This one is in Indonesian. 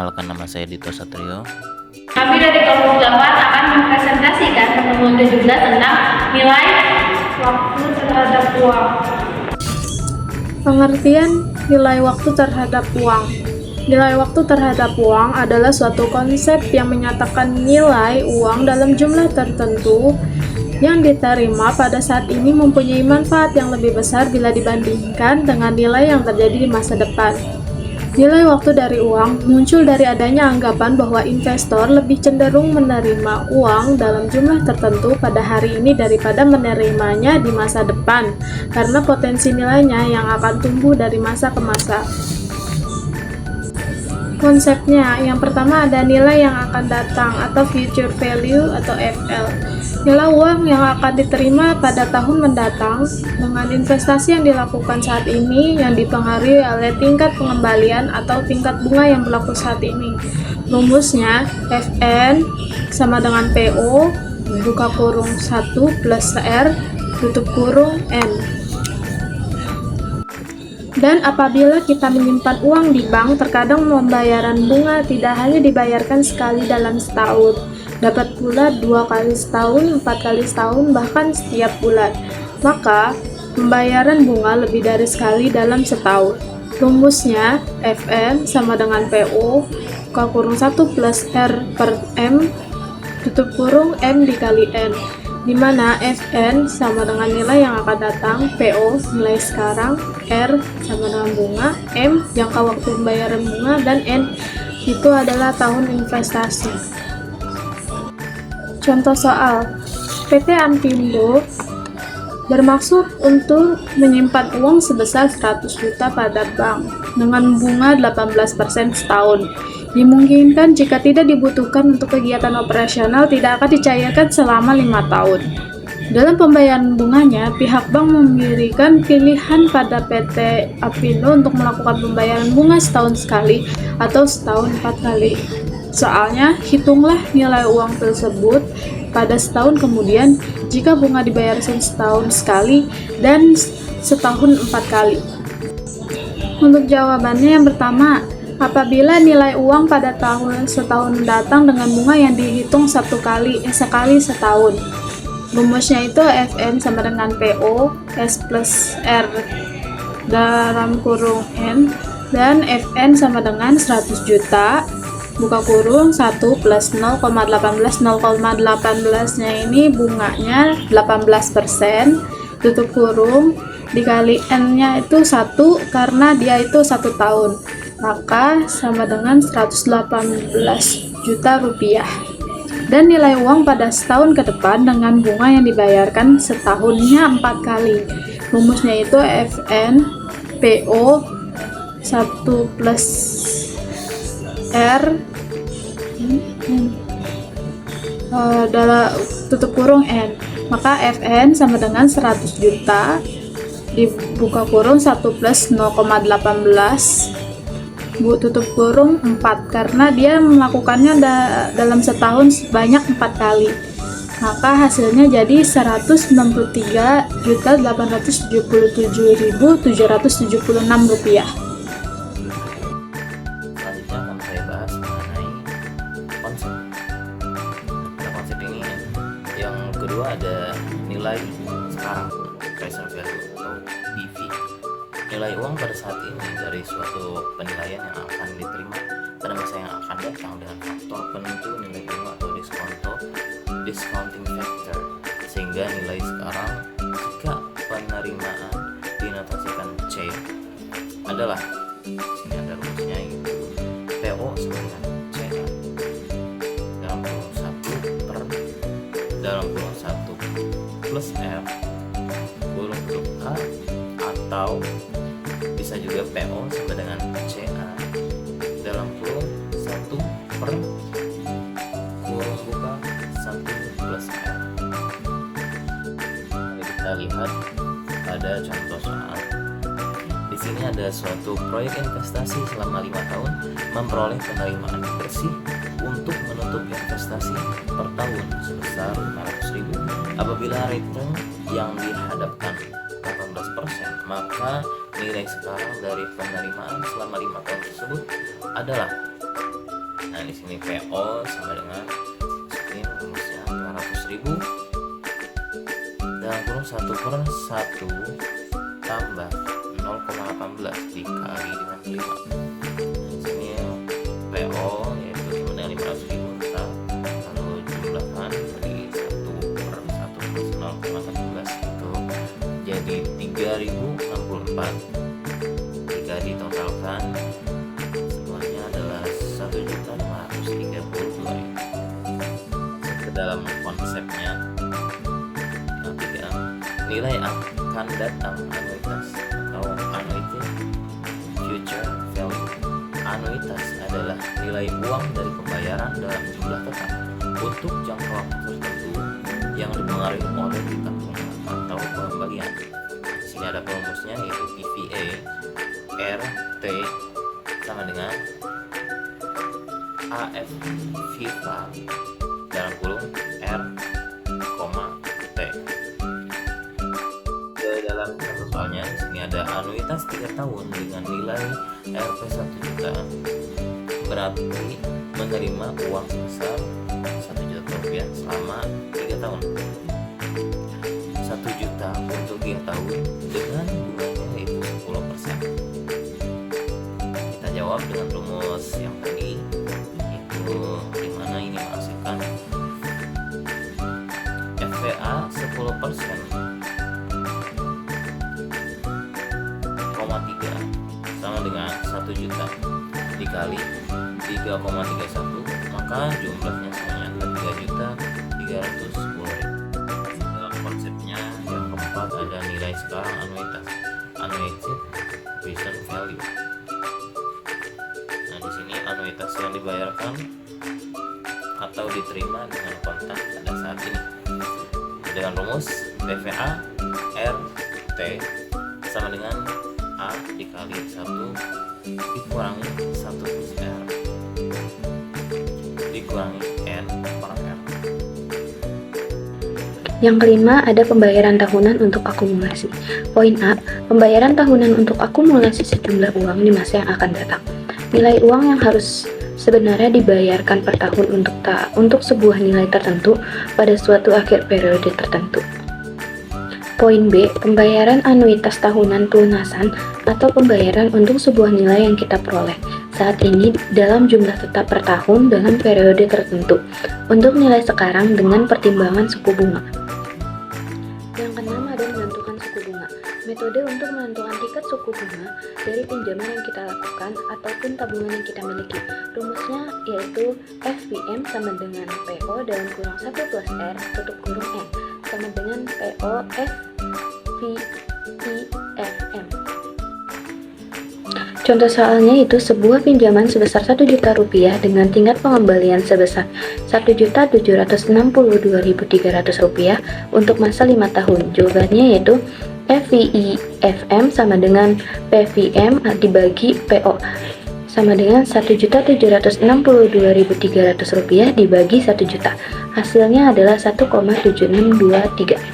Perkenalkan, nama saya Dito Satrio. Kami dari kelompok 8 akan mempresentasikan pertemuan 17 tentang nilai waktu terhadap uang. Pengertian nilai waktu terhadap uang. Nilai waktu terhadap uang adalah suatu konsep yang menyatakan nilai uang dalam jumlah tertentu yang diterima pada saat ini mempunyai manfaat yang lebih besar bila dibandingkan dengan nilai yang terjadi di masa depan. Nilai waktu dari uang muncul dari adanya anggapan bahwa investor lebih cenderung menerima uang dalam jumlah tertentu pada hari ini daripada menerimanya di masa depan, karena potensi nilainya yang akan tumbuh dari masa ke masa. Konsepnya, yang pertama ada nilai yang akan datang atau future value atau FL. Nilai uang yang akan diterima pada tahun mendatang dengan investasi yang dilakukan saat ini yang dipengaruhi oleh tingkat pengembalian atau tingkat bunga yang berlaku saat ini. Rumusnya FN sama dengan PO buka kurung 1 plus R tutup kurung N. Dan apabila kita menyimpan uang di bank, terkadang pembayaran bunga tidak hanya dibayarkan sekali dalam setahun, dapat pula 2 kali setahun, 4 kali setahun, bahkan setiap bulan. Maka, pembayaran bunga lebih dari sekali dalam setahun. Rumusnya, FN sama dengan PO, buka kurung 1 plus R per M, tutup kurung M dikali N, di mana FN sama dengan nilai yang akan datang, PO nilai sekarang, R sama dengan bunga, M jangka waktu pembayaran bunga, dan N itu adalah tahun investasi. Contoh soal, PT Antindo bermaksud untuk menyimpan uang sebesar 100 juta pada bank dengan bunga 18% setahun. Dimungkinkan jika tidak dibutuhkan untuk kegiatan operasional tidak akan dicairkan selama 5 tahun. Dalam pembayaran bunganya, pihak bank memberikan pilihan pada PT Apindo untuk melakukan pembayaran bunga setahun sekali atau setahun 4 kali. Soalnya, hitunglah nilai uang tersebut pada setahun kemudian jika bunga dibayar setahun sekali dan setahun 4 kali. Untuk jawabannya yang pertama, apabila nilai uang pada setahun mendatang dengan bunga yang dihitung sekali setahun. Rumusnya itu FN sama dengan PO, S plus R dalam kurung N, dan FN sama dengan 100 juta, buka kurung 1 plus 0,18, 0,18 nya ini bunganya 18%, tutup kurung, dikali N nya itu 1 karena dia itu 1 tahun, maka sama dengan 118 juta rupiah. Dan nilai uang pada setahun ke depan dengan bunga yang dibayarkan setahunnya 4 kali. Rumusnya itu FN PO 1 plus R dalam tutup kurung N, maka FN sama dengan 100 juta dibuka kurung 1 plus 0,18 tutup kurung 4 karena dia melakukannya dalam setahun sebanyak 4 kali, maka hasilnya jadi 193.877.776 rupiah. Selanjutnya akan saya bahas mengenai konsep. Pada konsep ini yang kedua ada nilai sekarang, present value atau PV. Nilai uang pada saat ini dari suatu penilaian yang akan diterima pada masa yang akan datang dengan faktor penentu nilai bunga atau discounting factor, sehingga nilai sekarang jika penerimaan dinotasikan C adalah, ini ada rumusnya itu PO sama dengan CA dalam kurung 1 per dalam kurung 1 plus R kurung huruf A, atau bisa juga PO sama dengan CA dalam kurung 1 per kurung buka 1 plus R. Mari kita lihat pada contoh soal. Di sini ada suatu proyek investasi selama 5 tahun memperoleh penerimaan bersih untuk menutup investasi per tahun sebesar 500.000. Apabila return yang dihadapkan 18%, maka nilai sekarang dari penerimaan selama 5 tahun tersebut adalah Nah, di sini PO sama dengan ini rumusnya 500.000 dalam kurung 1/1 tambah 0,18 dikali dengan 5. Di sini PO yaitu sama dengan 500.000, lalu jumlahkan bagi 1/1 plus 0,18 itu jadi 3.064. Jika ditotalkan semuanya adalah 1.532.000. Ke dalam konsepnya yang ketiga, nilai akan datang anuitas atau annuity future value. Anuitas adalah nilai uang dari pembayaran dalam jumlah tetap untuk jangka waktu tertentu yang dipengaruhi oleh ditanggung atau pembagian. Di sini ada perumusnya yaitu PVA RT sama dengan AF FIFA dalam kurung R, T. Dalam satu soalnya di sini ada anuitas 3 tahun dengan nilai Rp 1 juta, berarti menerima uang sebesar 1 juta rupiah selama 3 tahun. 1 juta untuk 3 tahun dengan bunganya yaitu 10%. Kita jawab dengan rumus yang tadi, itu dimana ini menghasilkan FVA 10% 3 sama dengan 1 juta dikali 3,31, maka jumlahnya semuanya adalah 3.310.000. Dalam konsepnya yang keempat ada nilai sekarang anuitas, annuited present value. Nah, di sini anuitas yang dibayarkan atau diterima dengan kontan pada saat ini dengan rumus PVA RT sama dengan A dikali 1 dikurangi 1 plus R dikurangi N per R. Yang kelima ada pembayaran tahunan untuk akumulasi. Poin A, pembayaran tahunan untuk akumulasi sejumlah uang di masa yang akan datang. Nilai uang yang harus sebenarnya dibayarkan per tahun untuk sebuah nilai tertentu pada suatu akhir periode tertentu. Poin B, pembayaran anuitas tahunan pelunasan atau pembayaran untuk sebuah nilai yang kita peroleh saat ini dalam jumlah tetap per tahun dengan periode tertentu untuk nilai sekarang dengan pertimbangan suku bunga. Yang keenam ada menentukan suku bunga. Metode untuk menentukan tingkat suku bunga dari pinjaman yang kita lakukan ataupun tabungan yang kita miliki. Rumusnya yaitu FPM sama dengan PO dalam kurung 1 plus R tutup kurung N sama dengan PO FVIFM. Contoh soalnya itu sebuah pinjaman sebesar 1 juta rupiah dengan tingkat pengembalian sebesar 1.762.300 rupiah untuk masa 5 tahun. Jawabannya yaitu FVIFM sama dengan PVM dibagi PO sama dengan 1.762.300 rupiah dibagi 1 juta. Hasilnya adalah 1,7623.